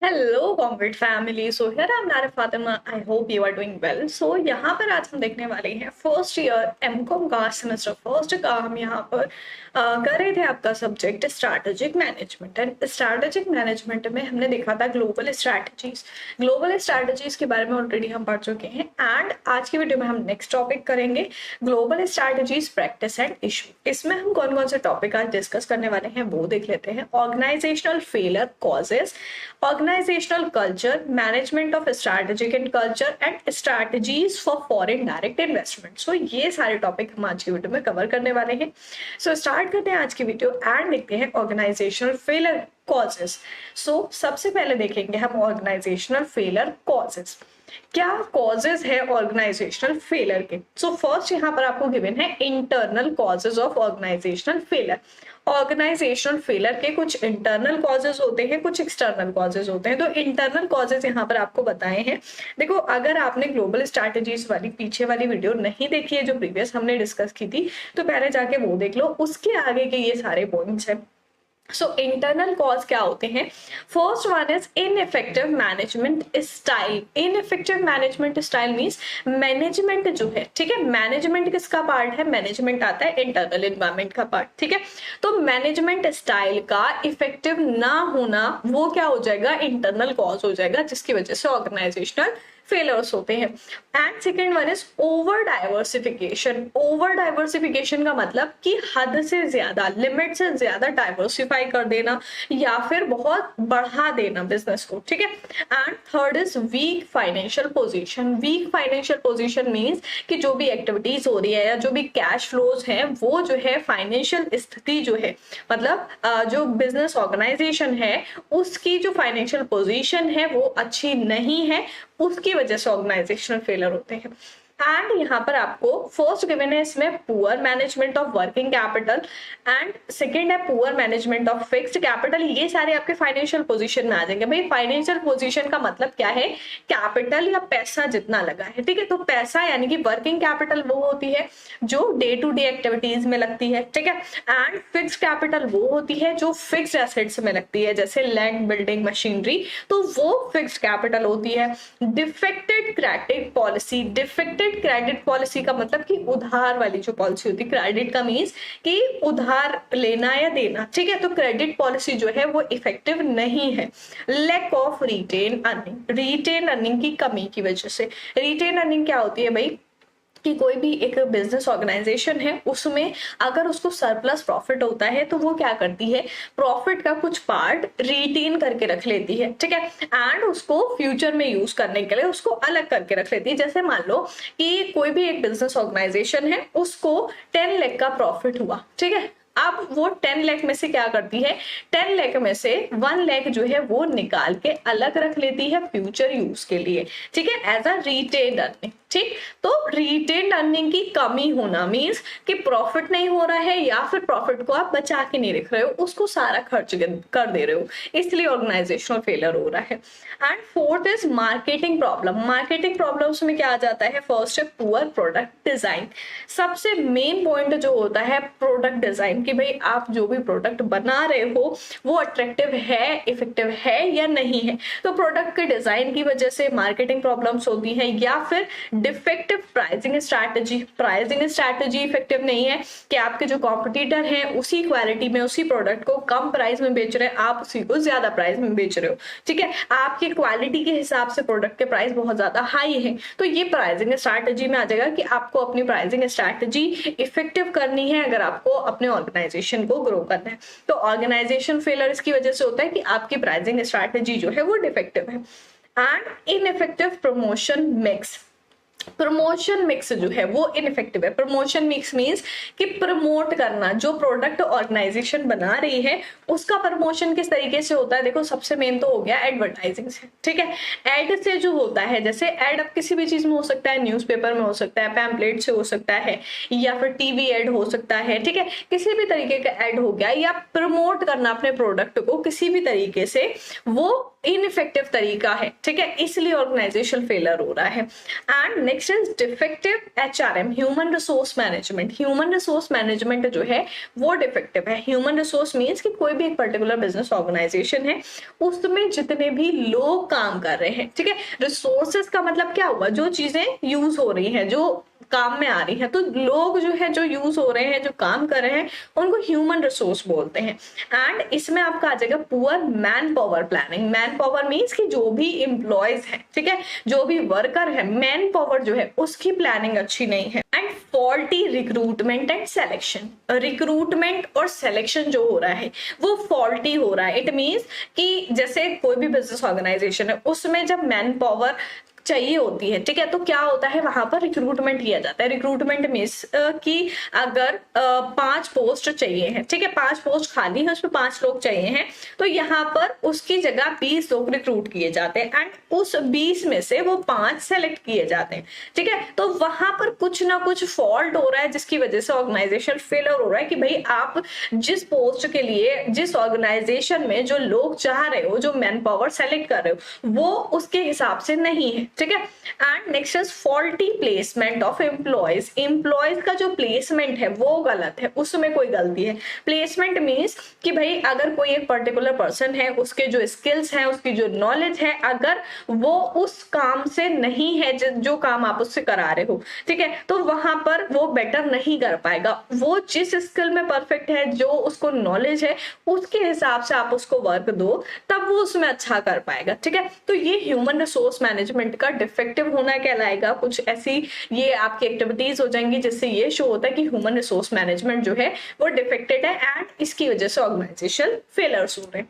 Hello comrade family. So here I am Nare Fatima. I hope you are doing well. So यहाँ पर आज हम देखने वाले हैं फर्स्ट ईयर एमकॉम का सेमेस्टर फर्स्ट का। हम यहाँ पर कर रहे थे आपका subject strategic management. And strategic management में हमने देखा था ग्लोबल स्ट्रैटेजीज। ग्लोबल स्ट्रैटेजीज के बारे में ऑलरेडी हम पढ़ चुके हैं। एंड आज की वीडियो में हम नेक्स्ट टॉपिक करेंगे global strategies practice and issue. इसमें हम कौन कौन से टॉपिक आज डिस्कस करने वाले हैं वो देख लेते हैं। Organisational failure causes, organizational culture, management of strategic and culture and strategies for foreign direct investment। So ये सारे टॉपिक हम आज की वीडियो में कवर करने वाले हैं। So स्टार्ट करते हैं आज की वीडियो एंड देखते हैं ऑर्गेनाइजेशनल फेलियर कॉजेस। सो सबसे पहले देखेंगे हम ऑर्गेनाइजेशनल फेलियर कॉजेस। क्या कॉजेज है ऑर्गेनाइजेशनल फेलियर के। सो फर्स्ट यहाँ पर आपको गिवन है internal causes of organisational failure. Organisational failure के कुछ इंटरनल कॉजेज होते हैं, कुछ एक्सटर्नल कॉजेज होते हैं। तो इंटरनल कॉजेज यहाँ पर आपको बताए हैं। देखो, अगर आपने ग्लोबल स्ट्रैटेजीज वाली पीछे वाली वीडियो नहीं देखी है जो प्रीवियस हमने डिस्कस की थी, तो पहले जाके वो देख लो, उसके आगे के ये सारे पॉइंट्स हैं। सो इंटरनल कॉज क्या होते हैं। First one is ineffective management style. Ineffective management style means management जो है, ठीक है, मैनेजमेंट किसका पार्ट है, मैनेजमेंट आता है इंटरनल एनवायरमेंट का पार्ट, ठीक है। तो मैनेजमेंट स्टाइल का इफेक्टिव ना होना वो क्या हो जाएगा, इंटरनल कॉज हो जाएगा, जिसकी वजह से ऑर्गेनाइजेशनल फेलियर्स होते हैं। And second one is over diversification. Over diversification का मतलब कि हद से ज्यादा, लिमिट से ज्यादा डाइवर्सिफाई कर देना या फिर बहुत बढ़ा देना बिजनेस को, ठीक है। And third is weak financial position. Weak financial position means कि जो भी एक्टिविटीज हो रही है या जो भी कैश फ्लोज है वो जो है फाइनेंशियल स्थिति जो है, मतलब जो बिजनेस ऑर्गेनाइजेशन है उसकी जो फाइनेंशियल पोजीशन है वो अच्छी नहीं है, उसकी वजह से ऑर्गेनाइजेशनल फेलियर होते हैं। एंड यहाँ पर आपको फर्स्ट गिवन है इसमें poor management of working capital and second है poor management of fixed capital. ये सारे आपके फाइनेंशियल पोजीशन में आ जाएंगे। भाई फाइनेंशियल पोजीशन का मतलब क्या है, कैपिटल या पैसा जितना लगा है, ठीक है। तो पैसा यानी कि वर्किंग कैपिटल वो होती है जो डे टू डे एक्टिविटीज में लगती है, ठीक है। एंड फिक्स्ड कैपिटल वो होती है जो फिक्स्ड एसेट्स में लगती है, जैसे लैंड, बिल्डिंग, मशीनरी, तो वो फिक्स्ड कैपिटल होती है। Defected credit policy. Defected credit policy का मतलब कि उधार वाली जो पॉलिसी होती है, क्रेडिट का मीन्स कि उधार लेना या देना, ठीक है। तो क्रेडिट पॉलिसी जो है वो इफेक्टिव नहीं है। Lack of retain earning. Retain earning की कमी की वजह से। रिटेन अर्निंग क्या होती है भाई, कि कोई भी एक बिजनेस ऑर्गेनाइजेशन है उसमें अगर उसको सरप्लस प्रॉफिट होता है तो वो क्या करती है, प्रॉफिट का कुछ पार्ट रिटेन करके रख लेती है, ठीक है। एंड उसको फ्यूचर में यूज करने के लिए उसको अलग करके रख लेती है। जैसे मान लो कि कोई भी एक बिजनेस ऑर्गेनाइजेशन है, उसको 10 लाख का प्रॉफिट हुआ, ठीक है। अब वो 10 लाख में से क्या करती है, 10 लाख में से 1 लाख जो है वो निकाल के अलग रख लेती है फ्यूचर यूज के लिए, ठीक है, एज अ रिटेन अर्निंग, ठीक। तो रिटेन अर्निंग की कमी होना मींस कि प्रॉफिट नहीं हो रहा है या फिर प्रॉफिट को आप बचा के नहीं रख रहे हो, उसको सारा खर्च कर दे रहे हो, इसलिए ऑर्गेनाइजेशनल फेलियर हो रहा है। And fourth is marketing problem. Marketing problems में क्या आ जाता है, फर्स्ट है पुअर प्रोडक्ट डिजाइन। सबसे मेन पॉइंट जो होता है प्रोडक्ट डिजाइन, कि भाई आप जो भी प्रोडक्ट बना रहे हो वो अट्रैक्टिव है, इफेक्टिव है या नहीं है। तो प्रोडक्ट के डिजाइन की वजह से मार्केटिंग प्रॉब्लम्स होती है। या फिर defective pricing strategy. Pricing strategy effective नहीं है कि आपके जो कॉम्पिटिटर हैं उसी क्वालिटी में उसी प्रोडक्ट को कम प्राइस में बेच रहे हैं, आप उसी को ज्यादा प्राइस में बेच रहे हो, ठीक है। आपकी क्वालिटी के हिसाब से प्रोडक्ट के प्राइस बहुत ज्यादा हाई है, तो ये प्राइसिंग स्ट्रैटेजी में आ जाएगा कि आपको अपनी प्राइसिंग स्ट्रैटेजी इफेक्टिव करनी है अगर आपको अपने ऑर्गेनाइजेशन को ग्रो करना है। तो ऑर्गेनाइजेशन फेलियर इसकी वजह से होता है कि आपकी प्राइसिंग स्ट्रैटेजी जो है वो डिफेक्टिव है। And ineffective promotion mix. Promotion mix जो है वो इनफेक्टिव है। प्रमोशन मिक्स मींस कि प्रमोट करना, जो प्रोडक्ट ऑर्गेनाइजेशन बना रही है उसका प्रमोशन किस तरीके से होता है। देखो, सबसे मेन तो हो गया एडवर्टाइजिंग से, ठीक है। एड से जो होता है, जैसे एड अब किसी भी चीज में हो सकता है, न्यूज़पेपर में हो सकता है, पैम्पलेट से हो सकता है, या फिर टीवी एड हो सकता है, ठीक है। किसी भी तरीके का एड हो गया, या प्रमोट करना अपने प्रोडक्ट को किसी भी तरीके से, वो इनइफेक्टिव तरीका है, ठीक है, इसलिए ऑर्गेनाइजेशन फेलर हो रहा है। And next is defective HRM, human resource management. Human resource management जो है वो डिफेक्टिव है। ह्यूमन रिसोर्स मीन्स कि कोई भी एक पर्टिकुलर बिजनेस ऑर्गेनाइजेशन है, उसमें जितने भी लोग काम कर रहे हैं, ठीक है, रिसोर्सेज का मतलब क्या हुआ, जो चीजें यूज हो रही हैं, जो काम में आ रही है, तो लोग जो है, जो यूज हो रहे हैं, जो काम कर रहे हैं, उनको ह्यूमन रिसोर्स बोलते हैं। एंड इसमें आपका आ जाएगा poor man power planning. Man power means कि जो भी एम्प्लॉयज है, ठीक है, जो भी वर्कर है, मैन पावर जो है उसकी प्लानिंग अच्छी नहीं है। And faulty recruitment and selection, recruitment और सिलेक्शन जो हो रहा है वो फॉल्टी हो रहा है। इट मीन्स कि जैसे कोई भी बिजनेस ऑर्गेनाइजेशन है, उसमें जब मैन पावर चाहिए होती है, ठीक है, तो क्या होता है, वहां पर रिक्रूटमेंट किया जाता है। रिक्रूटमेंट मीन्स कि अगर 5 पोस्ट चाहिए हैं, ठीक है, 5 पोस्ट खाली है, उसमें 5 लोग चाहिए हैं, तो यहाँ पर उसकी जगह 20 लोग रिक्रूट किए जाते हैं एंड उस 20 में से वो 5 सेलेक्ट किए जाते हैं, ठीक है। तो वहां पर कुछ ना कुछ फॉल्ट हो रहा है, जिसकी वजह से ऑर्गेनाइजेशन फेलियर हो रहा है कि भाई आप जिस पोस्ट के लिए, जिस ऑर्गेनाइजेशन में जो लोग चाह रहे हो, जो मैन पावर सेलेक्ट कर रहे हो, वो उसके हिसाब से नहीं है, ठीक है। And next is faulty placement of employees. Employees का जो प्लेसमेंट है वो गलत है, उसमें कोई गलती है। प्लेसमेंट मीन्स कि भाई अगर कोई एक पर्टिकुलर पर्सन है, उसके जो स्किल्स हैं, उसकी जो नॉलेज है, अगर वो उस काम से नहीं है जो काम आप उससे करा रहे हो, ठीक है, तो वहां पर वो बेटर नहीं कर पाएगा। वो जिस स्किल में परफेक्ट है, जो उसको नॉलेज है, उसके हिसाब से आप उसको वर्क दो, तब वो उसमें अच्छा कर पाएगा, ठीक है। तो ये ह्यूमन रिसोर्स मैनेजमेंट का डिफेक्टिव होना कहलाएगा। कुछ ऐसी ये आपकी एक्टिविटीज हो जाएंगी जिससे ये शो होता है कि ह्यूमन रिसोर्स मैनेजमेंट जो है वो डिफेक्टेड है एंड इसकी वजह से ऑर्गेनाइजेशन फेलियर्स हो रहे हैं।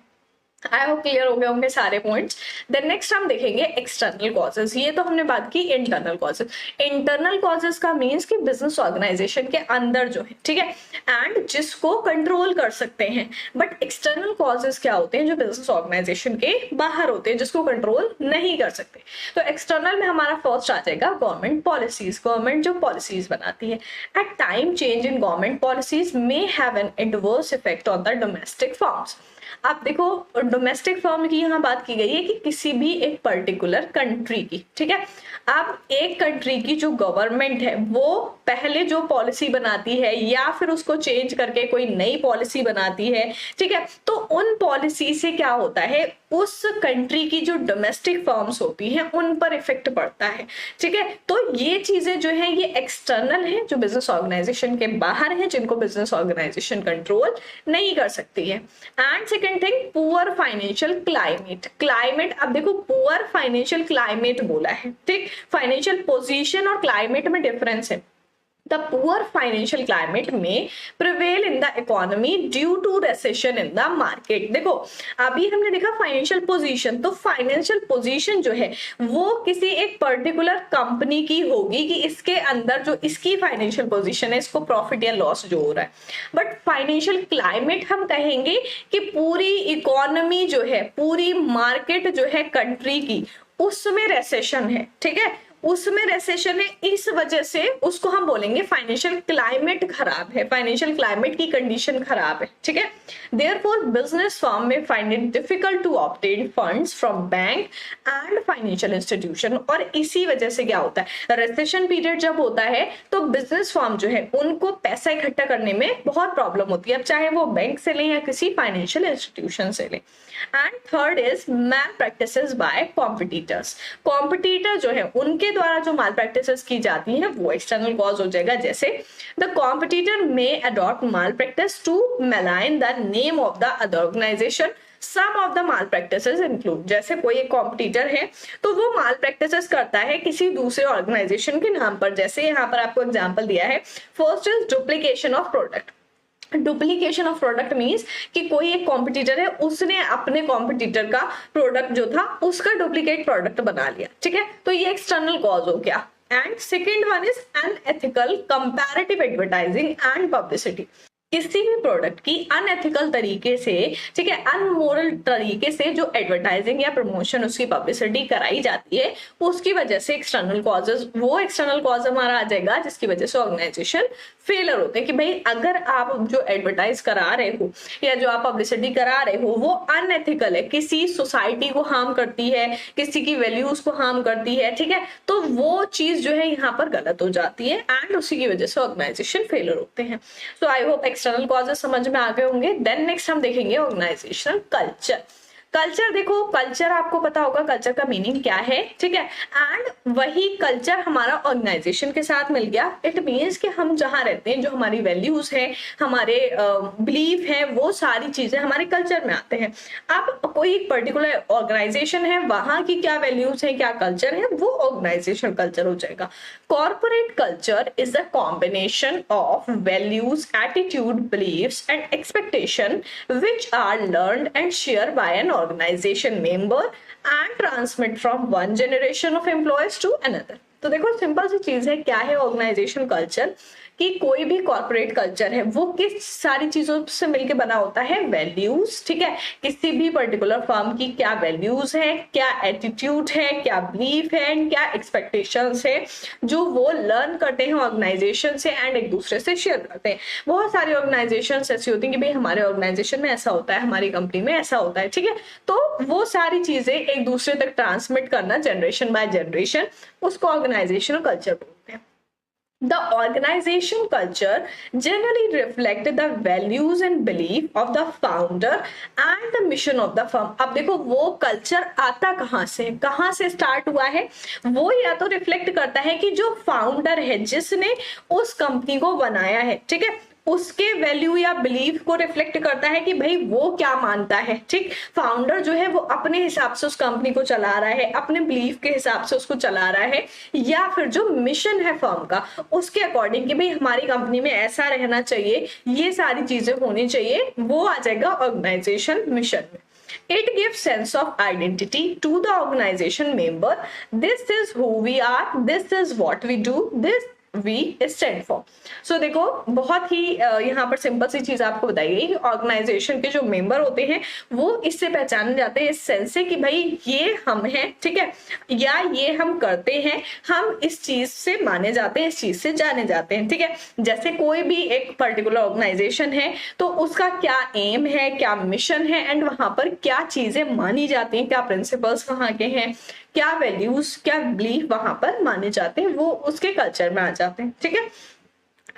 आई होप क्लियर हो गए होंगे सारे पॉइंट्स। देन नेक्स्ट हम देखेंगे एक्सटर्नल कॉजेज। ये तो हमने बात की इंटरनल कॉजेज। इंटरनल कॉजेज का मीन्स कि बिजनेस ऑर्गेनाइजेशन के अंदर जो है, ठीक है, एंड जिसको कंट्रोल कर सकते हैं। बट एक्सटर्नल कॉजेज क्या होते हैं, जो बिजनेस ऑर्गेनाइजेशन के बाहर होते हैं, जिसको कंट्रोल नहीं कर सकते। तो एक्सटर्नल में हमारा फर्स्ट आ जाएगा गवर्नमेंट पॉलिसीज। गवर्नमेंट जो पॉलिसीज बनाती है, at time change in government policies may have an adverse effect on the domestic firms. आप देखो, डोमेस्टिक फर्म की यहाँ बात की गई है कि किसी भी एक पर्टिकुलर कंट्री की, ठीक है। अब एक कंट्री की जो गवर्नमेंट है वो पहले जो पॉलिसी बनाती है या फिर उसको चेंज करके कोई नई पॉलिसी बनाती है, ठीक है, तो उन पॉलिसी से क्या होता है, उस कंट्री की जो डोमेस्टिक फर्म्स होती हैं उन पर इफेक्ट पड़ता है, ठीक है। तो ये चीजें जो है ये एक्सटर्नल है, जो बिजनेस ऑर्गेनाइजेशन के बाहर है, जिनको बिजनेस ऑर्गेनाइजेशन कंट्रोल नहीं कर सकती है। And second thing, poor financial climate. Climate, अब देखो पुअर फाइनेंशियल क्लाइमेट बोला है, ठीक, फाइनेंशियल पोजीशन और क्लाइमेट में डिफरेंस है। The poor financial climate may prevail in the economy due to recession in the market। देखो अभी हमने देखा फाइनेंशियल पोजीशन, तो फाइनेंशियल पोजीशन जो है वो किसी एक पर्टिकुलर कंपनी की होगी कि इसके अंदर जो इसकी फाइनेंशियल पोजीशन है, इसको प्रॉफिट या लॉस जो हो रहा है। बट फाइनेंशियल क्लाइमेट हम कहेंगे कि पूरी इकोनॉमी जो है, पूरी मार्केट जो है कंट्री की, उसमें रेसेशन है, ठीक है, उसमें रेसेशन है, इस वजह से उसको हम बोलेंगे फाइनेंशियल क्लाइमेट खराब है, फाइनेंशियल क्लाइमेट की कंडीशन खराब है, ठीक है। Therefore business firm may find it difficult to obtain funds from bank and financial institution. और इसी वजह से क्या होता है, रेसेशन पीरियड जब होता है तो बिजनेस फर्म जो है उनको पैसा इकट्ठा करने में बहुत प्रॉब्लम होती है, अब चाहे वो बैंक से लें या किसी फाइनेंशियल इंस्टीट्यूशन से लें। And third is malpractices by competitors. Competitor जो है उनके द्वारा जो माल प्रैक्टिसेस की जाती है वो एक्सटर्नल कॉज हो जाएगा। जैसे the competitor may adopt malpractice to malign the name of the other organisation. Some of the malpractices include, जैसे कोई एक कॉम्पिटिटर है तो वो माल प्रैक्टिसेस करता है किसी दूसरे ऑर्गेनाइजेशन के नाम पर। जैसे यहाँ पर आपको एग्जांपल दिया है, first is duplication of product. Duplication of product means कि कोई एक कॉम्पिटिटर है, उसने अपने कॉम्पिटिटर का प्रोडक्ट जो था उसका डुप्लीकेट प्रोडक्ट बना लिया, ठीक है, तो ये एक्सटर्नल कॉज हो गया। And second one is unethical comparative advertising and publicity. किसी भी प्रोडक्ट की अनएथिकल तरीके से, ठीक है, अनमोरल तरीके से जो एडवर्टाइजिंग या प्रमोशन, उसकी पब्लिसिटी कराई जाती है, उसकी वजह से एक्सटर्नल कॉजेज, वो एक्सटर्नल कॉज हमारा आ जाएगा जिसकी वजह से ऑर्गेनाइजेशन फेलर होते हैं। कि भाई अगर आप जो एडवर्टाइज करा रहे हो या जो आप पब्लिसिटी करा रहे हो वो अनएथिकल है, किसी सोसाइटी को हार्म करती है, किसी की वैल्यूज को हार्म करती है, ठीक है, तो वो चीज जो है यहाँ पर गलत हो जाती है एंड उसी की वजह से ऑर्गेनाइजेशन फेलर होते हैं। सो आई होप एक्सटर्नल कॉजेज समझ में आ गए होंगे। देन नेक्स्ट हम देखेंगे ऑर्गेनाइजेशनल कल्चर। कल्चर देखो, कल्चर आपको पता होगा कल्चर का मीनिंग क्या है, ठीक है, एंड वही कल्चर हमारा ऑर्गेनाइजेशन के साथ मिल गया। इट मीन्स कि हम जहाँ रहते हैं, जो हमारी वैल्यूज है, हमारे बिलीफ है, वो सारी चीजें हमारे कल्चर में आते हैं। अब कोई एक पर्टिकुलर ऑर्गेनाइजेशन है, वहां की क्या वैल्यूज है, क्या कल्चर है, वो ऑर्गेनाइजेशन कल्चर हो जाएगा। Corporate culture is the combination of values, attitude, believes and expectation which are learned and shared by an organization member and transmit from one generation of employees to another। तो देखो simple सी चीज है, क्या है organization culture, कि कोई भी corporate culture है वो किस सारी चीजों से मिलकर बना होता है, वैल्यूज, ठीक है, किसी भी पर्टिकुलर फर्म की क्या वैल्यूज है, क्या एटीट्यूड है, क्या बिलीफ है एंड क्या एक्सपेक्टेशंस है, जो वो लर्न करते हैं ऑर्गेनाइजेशन से एंड एक दूसरे से शेयर करते हैं। बहुत सारी ऑर्गेनाइजेशन ऐसी होती है कि भाई हमारे ऑर्गेनाइजेशन में ऐसा होता है, हमारी कंपनी में ऐसा होता है, ठीक है, तो वो सारी चीजें एक दूसरे तक ट्रांसमिट करना जनरेशन बाय जनरेशन, उसको ऑर्गेनाइजेशनल कल्चर बोलते हैं। The organization culture generally reflect the values and belief of the founder and the mission of the firm। अब देखो वो कल्चर आता कहाँ से स्टार्ट हुआ है, वो या तो रिफ्लेक्ट करता है कि जो फाउंडर है, जिसने उस कंपनी को बनाया है, ठीक है, उसके वैल्यू या बिलीफ को रिफ्लेक्ट करता है कि भाई वो क्या मानता है, ठीक, फाउंडर जो है वो अपने हिसाब से उस कंपनी को चला रहा है, अपने बिलीफ के हिसाब से उसको चला रहा है, या फिर जो मिशन है फर्म का उसके अकॉर्डिंग कि भाई हमारी कंपनी में ऐसा रहना चाहिए, ये सारी चीजें होनी चाहिए, वो आ जाएगा ऑर्गेनाइजेशन मिशन में। It gives sense of identity to the organization member। This is who we are, this is what we do, this V stand for. So देखो बहुत ही यहाँ पर सिंपल सी चीज आपको बताई गई कि ऑर्गेनाइजेशन के जो मेंबर होते हैं वो इससे पहचाने जाते हैं, इस सेंस से कि भाई ये हम हैं, ठीक है, या ये हम करते हैं, हम इस चीज से माने जाते हैं, इस चीज से जाने जाते हैं, ठीक है। जैसे कोई भी एक पर्टिकुलर ऑर्गेनाइजेशन है तो उसका क्या एम है, क्या मिशन है एंड वहां पर क्या चीजें मानी जाती हैं, क्या प्रिंसिपल्स वहां के हैं, क्या वैल्यूज, क्या बिलीफ वहां पर माने जाते हैं, वो उसके कल्चर में आ जाते हैं, ठीक है।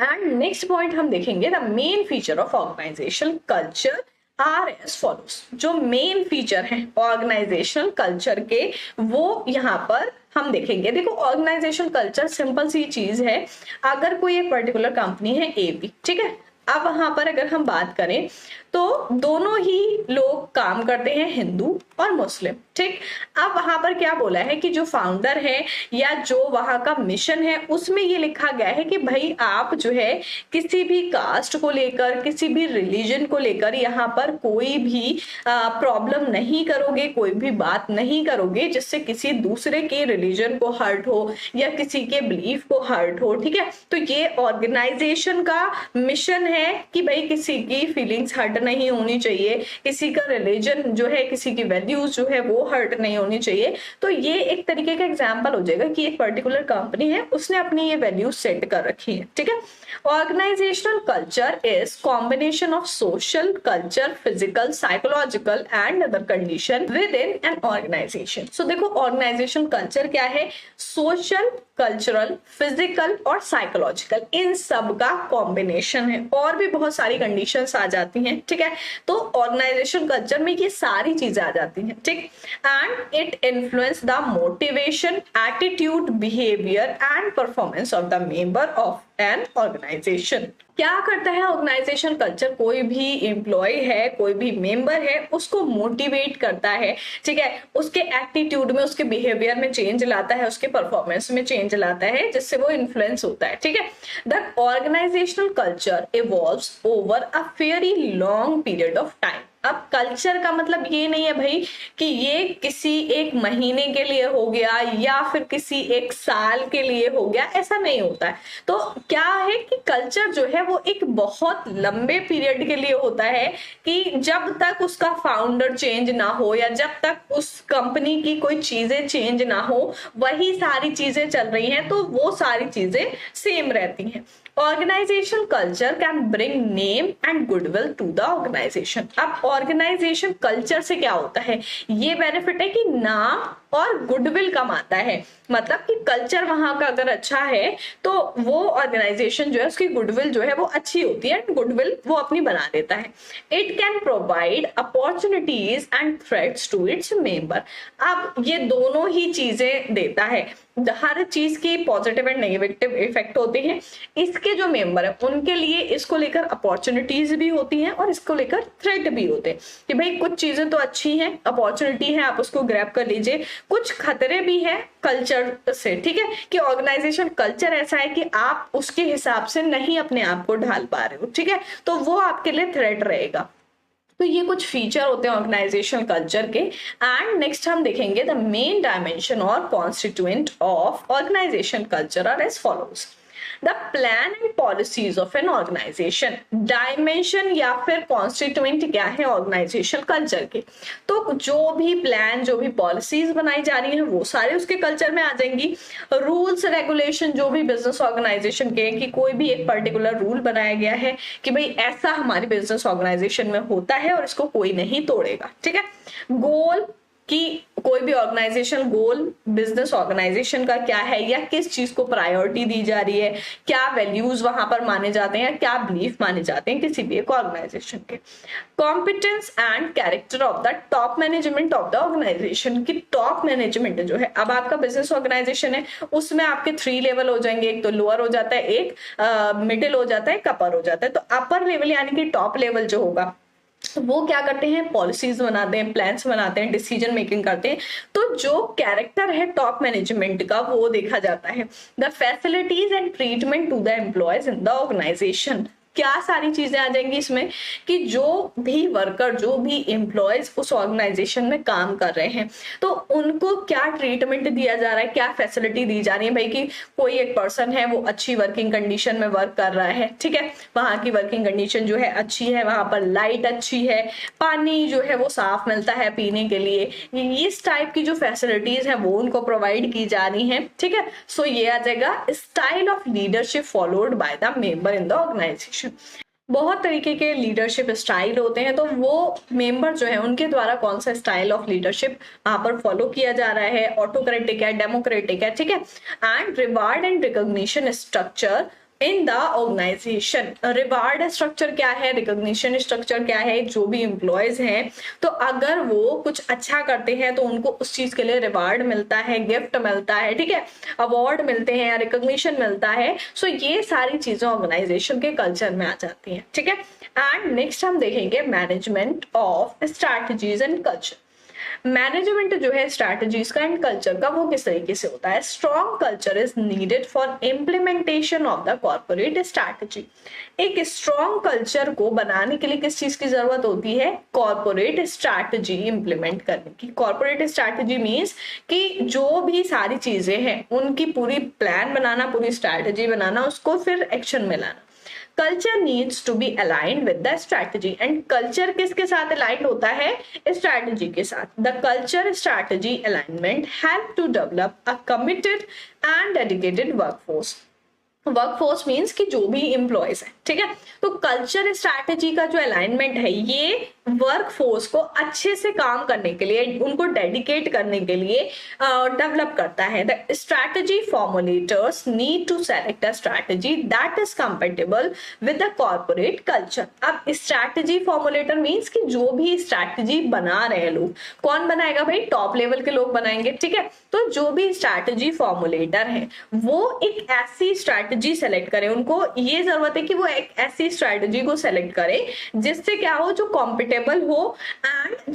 एंड नेक्स्ट पॉइंट हम देखेंगे the main feature of organisational culture are as follows. जो मेन फीचर है ऑर्गेनाइजेशनल कल्चर के वो यहाँ पर हम देखेंगे। देखो ऑर्गेनाइजेशन कल्चर सिंपल सी चीज है, अगर कोई एक पर्टिकुलर कंपनी है ए बी, ठीक है, अब वहां पर अगर हम बात करें तो दोनों ही लोग काम करते हैं, हिंदू और मुस्लिम, ठीक। अब वहां पर क्या बोला है कि जो फाउंडर है या जो वहां का मिशन है उसमें ये लिखा गया है कि भाई आप जो है किसी भी कास्ट को लेकर, किसी भी रिलीजन को लेकर यहाँ पर कोई भी प्रॉब्लम नहीं करोगे, कोई भी बात नहीं करोगे जिससे किसी दूसरे के रिलीजन को हर्ट हो या किसी के बिलीफ को हर्ट हो, ठीक है। तो ये ऑर्गेनाइजेशन का मिशन है कि भाई किसी की फीलिंग्स हर्ट नहीं होनी चाहिए, किसी का रिलीजन जो है, किसी की वैल्यूज जो है वो हर्ट नहीं होनी चाहिए। तो ये एक तरीके का एग्जांपल हो जाएगा कि एक पर्टिकुलर कंपनी है, उसने अपनी ये वैल्यूज सेट कर रखी है, ठीक है। Organisational culture is combination of social culture, physical, psychological and other condition within an organisation. So देखो ऑर्गेनाइजेशन कल्चर क्या है, सोशल, कल्चरल, फिजिकल और साइकोलॉजिकल, इन सब का कॉम्बिनेशन है, और भी बहुत सारी कंडीशंस आ जाती हैं, ठीक है। तो ऑर्गेनाइजेशन कल्चर में ये सारी चीजें आ जाती हैं, ठीक। And it influence the motivation, attitude, behaviour and performance of the member of an organisation. क्या करता है ऑर्गेनाइजेशन कल्चर, कोई भी एम्प्लॉय है, कोई भी मेंबर है, उसको मोटिवेट करता है, ठीक है, उसके एटीट्यूड में, उसके बिहेवियर में चेंज लाता है, उसके परफॉर्मेंस में चेंज लाता है, जिससे वो इन्फ्लुएंस होता है, ठीक है। The organisational culture evolves over a very long period of time. अब कल्चर का मतलब ये नहीं है भाई कि ये किसी एक महीने के लिए हो गया या फिर किसी एक साल के लिए हो गया, ऐसा नहीं होता है। तो क्या है कि कल्चर जो है वो एक बहुत लंबे पीरियड के लिए होता है, कि जब तक उसका फाउंडर चेंज ना हो या जब तक उस कंपनी की कोई चीजें चेंज ना हो, वही सारी चीजें चल रही हैं तो वो सारी चीजें सेम रहती हैं। Organisation culture can bring name and goodwill to the organisation. अब ऑर्गेनाइजेशन कल्चर से क्या होता है, ये बेनिफिट है कि नाम और गुडविल कमाता है। मतलब कि कल्चर वहां का अगर अच्छा है तो वो ऑर्गेनाइजेशन जो है उसकी गुडविल जो है वो अच्छी होती है, गुडविल वो अपनी बना देता है। It can provide opportunities and threats to its member. अब ये दोनों ही चीजें देता है, हर चीज की पॉजिटिव एंड नेगेटिव इफेक्ट होते हैं। इसके जो मेंबर है उनके लिए इसको लेकर अपॉर्चुनिटीज भी होती हैं और इसको लेकर थ्रेट भी होते हैं, कि भाई कुछ चीजें तो अच्छी हैं, अपॉर्चुनिटी है, आप उसको ग्रैब कर लीजिए, कुछ खतरे भी है कल्चर से, ठीक है, कि ऑर्गेनाइजेशन कल्चर ऐसा है कि आप उसके हिसाब से नहीं अपने आप को ढाल पा रहे हो, ठीक है, तो वो आपके लिए थ्रेट रहेगा। तो ये कुछ फीचर होते हैं ऑर्गेनाइजेशनल कल्चर के। एंड नेक्स्ट हम देखेंगे द मेन डायमेंशन और constituent of organisation culture are as follows. The plan and policies of an organisation. Dimension या फिर कॉन्स्टिट्यूएंट क्या है ऑर्गेनाइजेशन कल्चर के, तो जो भी प्लान जो भी पॉलिसीज बनाई जा रही है वो सारे उसके कल्चर में आ जाएंगी। रूल्स रेगुलेशन जो भी बिजनेस ऑर्गेनाइजेशन के, कि कोई भी एक पर्टिकुलर रूल बनाया गया है कि भाई ऐसा हमारी बिजनेस ऑर्गेनाइजेशन में होता है और इसको कोई नहीं तोड़ेगा, ठीक है। गोल, कि कोई भी ऑर्गेनाइजेशन गोल बिजनेस ऑर्गेनाइजेशन का क्या है या किस चीज को प्रायोरिटी दी जा रही है, क्या वैल्यूज वहां पर माने जाते हैं, क्या बिलीफ माने जाते हैं किसी भी एक ऑर्गेनाइजेशन के। Competence and character of the top management of the organisation, की टॉप मैनेजमेंट जो है, अब आपका बिजनेस ऑर्गेनाइजेशन है उसमें आपके 3 लेवल हो जाएंगे, एक तो लोअर हो जाता है, एक मिडिल हो जाता है, एक अपर हो जाता है। तो अपर लेवल यानी कि टॉप लेवल जो होगा वो क्या करते हैं, पॉलिसीज बनाते हैं, प्लान्स बनाते हैं, डिसीजन मेकिंग करते हैं। तो जो कैरेक्टर है टॉप मैनेजमेंट का वो देखा जाता है। The facilities and treatment to the employees in the organisation, क्या सारी चीजें आ जाएंगी इसमें, कि जो भी वर्कर जो भी एम्प्लॉयज उस ऑर्गेनाइजेशन में काम कर रहे हैं तो उनको क्या ट्रीटमेंट दिया जा रहा है, क्या फैसिलिटी दी जा रही है। भाई कि कोई एक पर्सन है वो अच्छी वर्किंग कंडीशन में वर्क कर रहा है, ठीक है, वहां की वर्किंग कंडीशन जो है अच्छी है, वहां पर लाइट अच्छी है, पानी जो है वो साफ मिलता है पीने के लिए, इस टाइप की जो फैसिलिटीज है वो उनको प्रोवाइड की जा रही है, ठीक है। सो ये आ जाएगा style of leadership followed by the member in the organisation. बहुत तरीके के लीडरशिप स्टाइल होते हैं, तो वो मेंबर जो है उनके द्वारा कौन सा स्टाइल ऑफ लीडरशिप वहां पर फॉलो किया जा रहा है, ऑटोक्रेटिक है, डेमोक्रेटिक है, ठीक है। And reward and recognition structure in the organisation. Reward structure क्या है, रिकॉग्निशन स्ट्रक्चर क्या है, जो भी एम्प्लॉयज हैं तो अगर वो कुछ अच्छा करते हैं तो उनको उस चीज के लिए रिवार्ड मिलता है, गिफ्ट मिलता है, ठीक है, अवार्ड मिलते हैं या रिकॉग्निशन मिलता है। सो ये सारी चीजें ऑर्गेनाइजेशन के कल्चर में आ जाती हैं, ठीक है। एंड नेक्स्ट हम देखेंगे management of strategies and culture. Management जो है स्ट्रैटेजीज का एंड कल्चर का वो किस तरीके से होता है। Strong culture is needed for implementation of the corporate strategy. एक स्ट्रॉन्ग कल्चर को बनाने के लिए किस चीज की जरूरत होती है, कॉर्पोरेट स्ट्रैटेजी इंप्लीमेंट करने की। कॉर्पोरेट स्ट्रैटेजी मीन्स कि जो भी सारी चीजें हैं उनकी पूरी प्लान बनाना, पूरी स्ट्रैटेजी बनाना, उसको फिर एक्शन में लाना। Culture needs to be aligned with the strategy. And culture किसके साथ अलाइंड होता है, स्ट्रैटेजी के साथ। The culture strategy alignment help to develop a committed and dedicated workforce. Workforce means कि जो भी एम्प्लॉयज है, ठीक है। तो कल्चर स्ट्रैटेजी का जो अलाइनमेंट है ये वर्कफोर्स को अच्छे से काम करने के लिए, उनको डेडिकेट करने के लिए डेवलप करता है। The strategy formulators need to select a strategy that is compatible with the corporate culture. अब स्ट्रैटेजी फॉर्मुलेटर मीन्स कि जो भी स्ट्रैटेजी बना रहे हैं लोग, कौन बनाएगा भाई, टॉप लेवल के लोग बनाएंगे, ठीक है। तो जो भी स्ट्रैटेजी फॉर्मुलेटर है वो एक ऐसी स्ट्रैटेजी सेलेक्ट करे, उनको ये जरूरत है कि वो एक ऐसी स्ट्रैटेजी को सेलेक्ट करे जिससे क्या हो, जो कॉम्पिटेबल हो एंड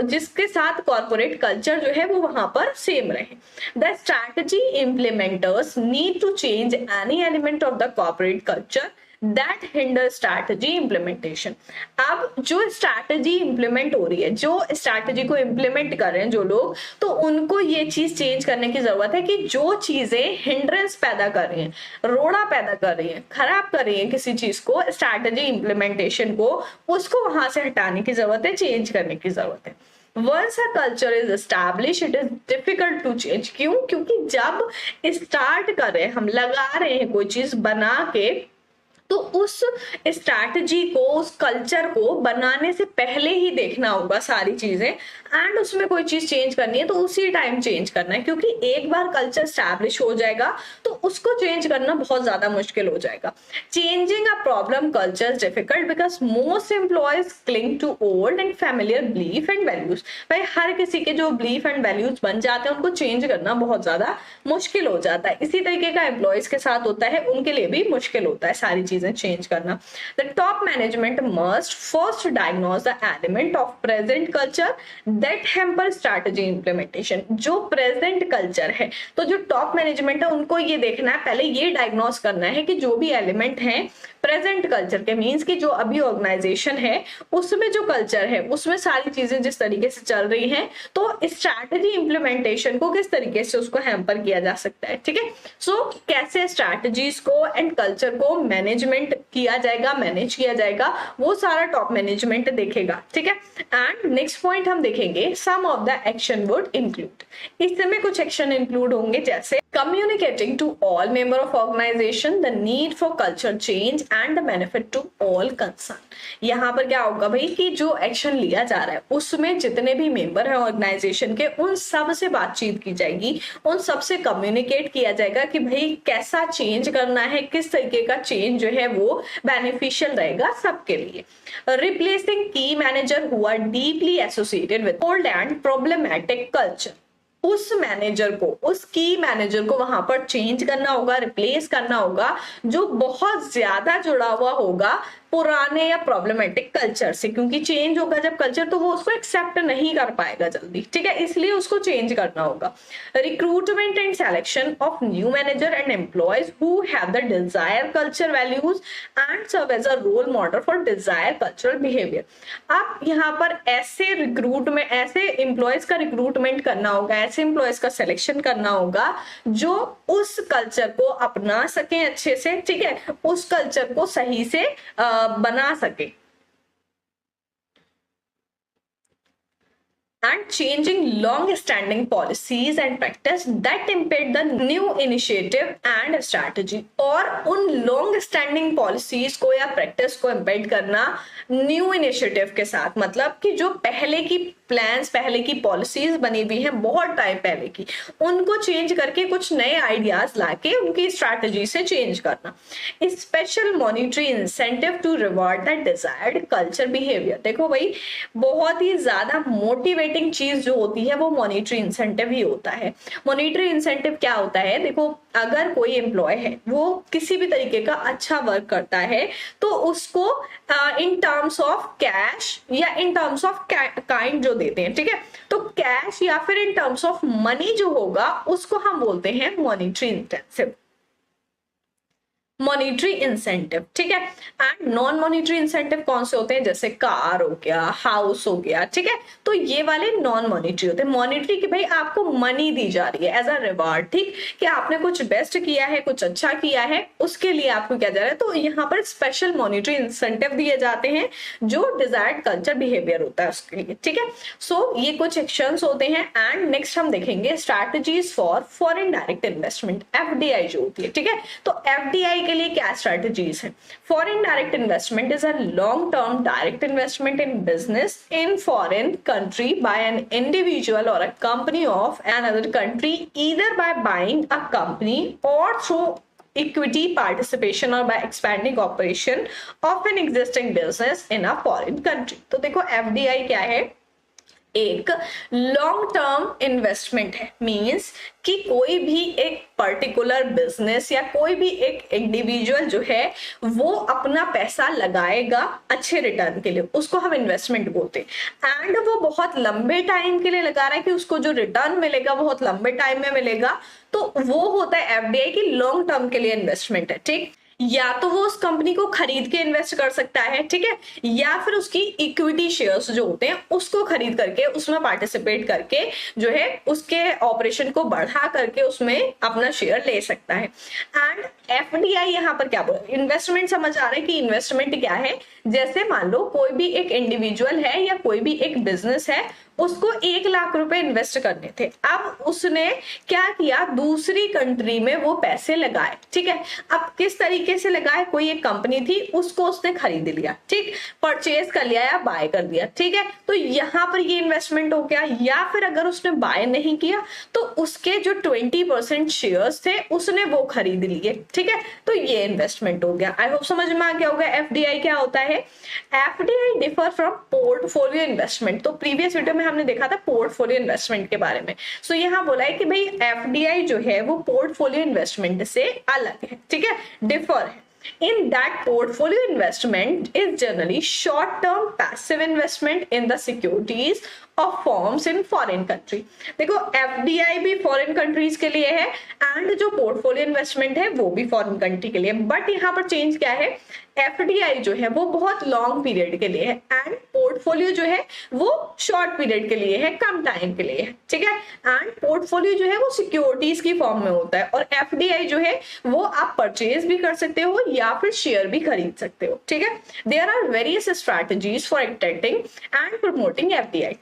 जिसके साथ कॉर्पोरेट कल्चर जो है वो वहां पर सेम रहे। The strategy implementers need to change any element of the corporate culture that hinder strategy implementation. अब जो स्ट्रैटेजी इम्प्लीमेंट हो रही है, जो स्ट्रैटेजी को इम्प्लीमेंट कर रहे हैं जो लोग, तो उनको ये चीज चेंज करने की जरूरत है कि जो चीजें हिंड्रेंस पैदा कर रही हैं, रोड़ा पैदा कर रही हैं, खराब कर रही हैं किसी चीज को, स्ट्रैटेजी इम्प्लीमेंटेशन को, उसको वहां से हटाने की जरूरत है, चेंज करने की जरूरत है। Once a culture is established, it is difficult to change। क्यों? क्योंकि जब स्टार्ट कर रहे हैं, हम लगा रहे हैं कोई चीज बना के, तो उस स्ट्रैटेजी को, उस कल्चर को बनाने से पहले ही देखना होगा सारी चीजें, एंड उसमें कोई चीज चेंज करनी है तो उसी टाइम चेंज करना है, क्योंकि एक बार कल्चर स्टैब्लिश हो जाएगा तो उसको चेंज करना बहुत ज्यादा मुश्किल हो जाएगा। Changing a problem culture is difficult because most employees cling to old and familiar belief and values. भाई हर किसी के जो बिलीफ एंड वैल्यूज बन जाते हैं उनको चेंज करना बहुत ज्यादा मुश्किल हो जाता है। इसी तरीके का एम्प्लॉयज के साथ होता है, उनके लिए भी मुश्किल होता है सारी चीजें चेंज करना। The top management must first diagnose the element of present culture that hamper strategy implementation. जो प्रेजेंट कल्चर है, तो जो टॉप मैनेजमेंट है उनको ये देखना है, पहले ये डायग्नोज करना है कि जो भी एलिमेंट है प्रेजेंट कल्चर के, मींस कि जो अभी ऑर्गेनाइजेशन है उसमें जो कल्चर है उसमें सारी चीजें जिस तरीके से चल रही हैं, तो स्ट्रैटेजी इंप्लीमेंटेशन को किस तरीके से उसको हैम्पर किया जा सकता है। ठीक है, सो कैसे स्ट्रैटेजीज को एंड कल्चर को मैनेजमेंट किया जाएगा, मैनेज किया जाएगा, वो सारा टॉप मैनेजमेंट देखेगा। ठीक है, एंड नेक्स्ट पॉइंट हम देखेंगे some of the action would include. इसमें कुछ एक्शन इंक्लूड होंगे, जैसे communicating to all member of organization the need for culture change and the benefit to all concerned। यहाँ पर क्या होगा भाई कि जो एक्शन लिया जा रहा है उसमें जितने भी मेंबर हैं ऑर्गेनाइजेशन के, उन सब से बातचीत की जाएगी, उन सब से कम्युनिकेट किया जाएगा कि भाई कैसा चेंज करना है, किस तरीके का चेंज जो है वो बेनिफिशियल रहेगा सबके लिए। Replacing key manager who are deeply associated with old and problematic culture. उस मैनेजर को, उस की मैनेजर को वहां पर चेंज करना होगा, रिप्लेस करना होगा, जो बहुत ज्यादा जुड़ा हुआ होगा पुराने या प्रॉब्लमेटिक कल्चर से, क्योंकि चेंज होगा जब कल्चर तो वो उसको एक्सेप्ट नहीं कर पाएगा जल्दी। ठीक है, इसलिए उसको चेंज करना होगा। Recruitment and selection of new manager and employees who have the desire culture values and serve as a role model for desire cultural behaviour. अब यहाँ पर ऐसे रिक्रूटमेंट, ऐसे एम्प्लॉयज का रिक्रूटमेंट करना होगा, ऐसे एम्प्लॉयज का सिलेक्शन करना होगा जो उस कल्चर को अपना सके अच्छे से। ठीक है, उस कल्चर को सही से बना सके। And changing long-standing policies and practice that impede the new initiative and strategy। और उन long-standing policies को या practice को impede करना new initiative के साथ, मतलब कि जो पहले की प्लान्स, पहले की पॉलिसीज बनी हुई हैं बहुत टाइम पहले की, उनको चेंज करके कुछ नए आइडियाज लाके उनकी स्ट्रैटेजी से चेंज करना। Special monetary incentive to reward the desired culture behaviour. देखो भाई, बहुत ही ज्यादा मोटिवेटिंग चीज जो होती है वो मॉनिटरी इंसेंटिव ही होता है। मॉनिटरी इंसेंटिव क्या होता है? देखो, अगर कोई एम्प्लॉय है वो किसी भी तरीके का अच्छा वर्क करता है तो उसको इन टर्म्स ऑफ कैश या इन टर्म्स ऑफ काइंड जो देते हैं, ठीक है, तो कैश या फिर इन टर्म्स ऑफ मनी जो होगा उसको हम बोलते हैं मॉनिटरी इंसेंटिव, मॉनिटरी इंसेंटिव। ठीक है, एंड नॉन मॉनिटरी इंसेंटिव कौन से होते हैं? जैसे कार हो गया, हाउस हो गया। ठीक है, तो ये वाले नॉन मॉनिटरी होते हैं। मॉनिटरी की भाई आपको मनी दी जा रही है एज अ रिवार्ड, ठीक, कि आपने कुछ बेस्ट किया है, कुछ अच्छा किया है, उसके लिए आपको क्या जा रहा है, तो यहाँ पर स्पेशल मॉनिटरी इंसेंटिव दिए जाते हैं जो डिजायर्ड कल्चर बिहेवियर होता है उसके लिए। ठीक है, सो ये कुछ एक्शंस होते हैं। एंड नेक्स्ट हम देखेंगे strategies for foreign direct investment, FDI जो होती है। ठीक है, तो एफडीआई के लिए क्या स्ट्रेटजीज है? Foreign direct investment is a long term direct investment in business in foreign country by an individual or a company of another country, either by buying a company or through equity participation or by expanding operation of an existing business in a foreign country। तो देखो FDI क्या है? एक long term investment है, means कि कोई भी एक पर्टिकुलर बिजनेस या कोई भी एक इंडिविजुअल जो है वो अपना पैसा लगाएगा अच्छे रिटर्न के लिए, उसको हम इन्वेस्टमेंट बोलते हैं। एंड वो बहुत लंबे टाइम के लिए लगा रहा है कि उसको जो रिटर्न मिलेगा बहुत लंबे टाइम में मिलेगा, तो वो होता है एफडीआई की लॉन्ग टर्म के लिए इन्वेस्टमेंट है। ठीक, या तो वो उस कंपनी को खरीद के इन्वेस्ट कर सकता है, ठीक है, या फिर उसकी इक्विटी शेयर्स जो होते हैं उसको खरीद करके उसमें पार्टिसिपेट करके जो है उसके ऑपरेशन को बढ़ा करके उसमें अपना शेयर ले सकता है। एंड एफडीआई यहाँ पर क्या बोला, इन्वेस्टमेंट समझ आ रहा है कि इन्वेस्टमेंट क्या है। जैसे मान लो कोई भी एक इंडिविजुअल है या कोई भी एक बिजनेस है, उसको 1 लाख रुपए इन्वेस्ट करने थे, अब उसने क्या किया, दूसरी कंट्री में वो पैसे लगाए, ठीक है। अब किस तरीके से लगाए, कोई एक कंपनी थी उसको उसने खरीद लिया, ठीक, परचेज कर लिया या बाय कर दिया, ठीक है, तो यहाँ पर ये इन्वेस्टमेंट हो गया। या फिर अगर उसने बाय नहीं किया तो उसके जो 20% शेयर्स थे उसने वो खरीद लिए, ठीक है, तो ये इन्वेस्टमेंट हो गया। आई होप समझ में आ गया होगा एफडीआई क्या होता है। FDI differ from portfolio investment. तो प्रीवियस वीडियो में हमने देखा था पोर्टफोलियो इन्वेस्टमेंट के बारे में। सो यहाँ बोला है कि भाई एफडीआई जो है वो पोर्टफोलियो इन्वेस्टमेंट से अलग है, ठीक है, डिफर है। In that portfolio investment is generally short-term passive investment in the securities of firms in foreign country। देखो एफडीआई भी फॉरेन कंट्रीज के लिए है एंड जो पोर्टफोलियो इन्वेस्टमेंट है वो भी फॉरेन कंट्री के लिए, बट यहाँ पर चेंज क्या है, एफडीआई जो है वो बहुत लॉन्ग पीरियड के लिए है एंड पोर्टफोलियो जो है वो शॉर्ट पीरियड के लिए है, कम टाइम के लिए है, ठीक है। एंड पोर्टफोलियो जो है वो सिक्योरिटीज की फॉर्म में होता है और एफडीआई जो है वो आप परचेज भी कर सकते हो या फिर शेयर भी खरीद सकते हो, ठीक है। There are various strategies for attracting and promoting FDI.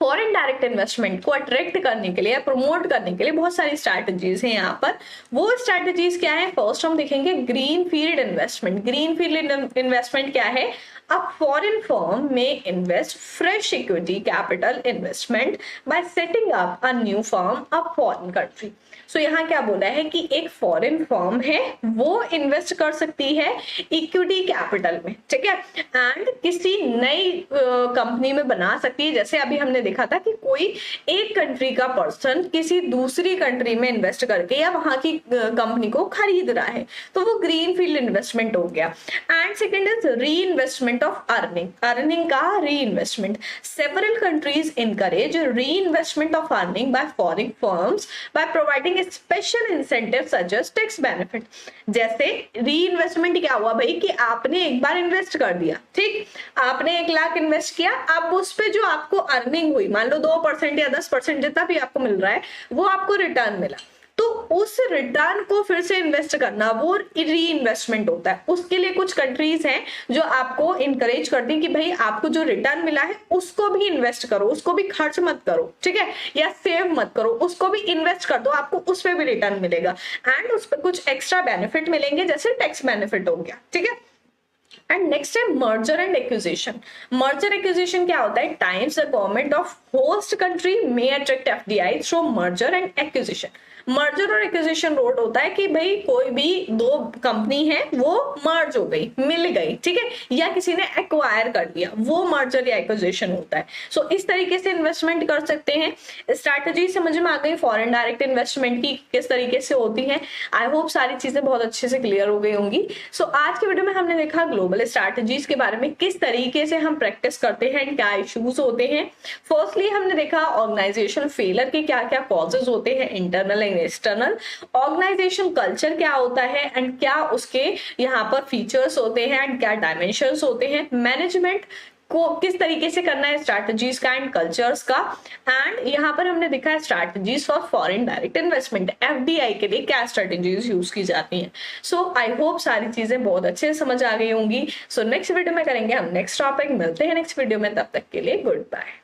Foreign direct investment को अट्रैक्ट करने के लिए, प्रमोट करने के लिए बहुत सारी स्ट्रैटेजीज हैं यहाँ पर। वो स्ट्रैटेजीज क्या है, फर्स्ट हम देखेंगे green field investment. Green field investment क्या है, a foreign firm may invest fresh equity capital investment by setting up a new firm a foreign country। सो यहाँ क्या बोला है कि एक फॉरेन फर्म है वो इन्वेस्ट कर सकती है इक्विटी कैपिटल में, ठीक है, एंड किसी नई कंपनी में बना सकती है। जैसे अभी हमने देखा था कि कोई एक कंट्री का पर्सन किसी दूसरी कंट्री में इन्वेस्ट करके या वहां की कंपनी को खरीद रहा है, तो वो ग्रीन फील्ड इन्वेस्टमेंट हो गया। And second is reinvestment of earning, earning का reinvestment. Several countries encourage reinvestment of earning by foreign firms by providing special incentive such as tax benefit. जैसे री investment क्या हुआ भाई कि आपने एक बार इन्वेस्ट कर दिया, ठीक, आपने 1 लाख इन्वेस्ट किया, अब उस पे जो आपको अर्निंग हुई, मान लो 2% या 10% जितना भी आपको मिल रहा है वो आपको रिटर्न मिला, तो उस रिटर्न को फिर से इन्वेस्ट करना वो री इन्वेस्टमेंट होता है। उसके लिए कुछ कंट्रीज हैं जो आपको इनकरेज करती हैं कि भाई आपको जो रिटर्न मिला है उसको भी इन्वेस्ट करो, उसको भी खर्च मत करो, ठीक है, या सेव मत करो, उसको भी इन्वेस्ट कर दो, आपको उस पर भी रिटर्न मिलेगा एंड उस पर कुछ एक्स्ट्रा बेनिफिट मिलेंगे, जैसे टैक्स बेनिफिट हो गया, ठीक है। एंड नेक्स्ट है merger and acquisition. Merger acquisition क्या होता है, times the government of host country may attract FDI through merger and acquisition. Merger और एक्विजिशन रोड होता है कि भाई कोई भी दो कंपनी है वो मर्ज हो गई, मिल गई, ठीक है, या किसी ने एक्वायर कर लिया, वो मर्जर या एक्विजिशन होता है। सो इस तरीके से इन्वेस्टमेंट कर सकते हैं। स्ट्रैटेजी समझ में आ गई फॉरेन डायरेक्ट इन्वेस्टमेंट की किस तरीके से होती है। आई होप सारी चीजें बहुत अच्छे से क्लियर हो गई होंगी। सो आज की वीडियो में हमने देखा ग्लोबल स्ट्रैटेजीज के बारे में, किस तरीके से हम प्रैक्टिस करते हैं, क्या इश्यूज होते हैं। फर्स्टली हमने देखा ऑर्गेनाइजेशन फेलियर के क्या क्या कॉजेज होते हैं, internal and external. Organisation culture क्या होता है एंड क्या उसके यहाँ पर फीचर्स होते हैं एंड क्या डायमेंशंस होते हैं। मैनेजमेंट को किस तरीके से करना है, स्ट्रैटेजीज का एंड कल्चर्स का। एंड यहाँ पर हमने देखा है strategies for foreign direct investment, FDI के लिए क्या स्ट्रैटेजीज यूज की जाती हैं। सो आई होप सारी चीजें बहुत अच्छे से समझ आ गई होंगी। सो नेक्स्ट वीडियो में करेंगे हम नेक्स्ट टॉपिक। मिलते हैं नेक्स्ट वीडियो में, तब तक के लिए गुड बाय।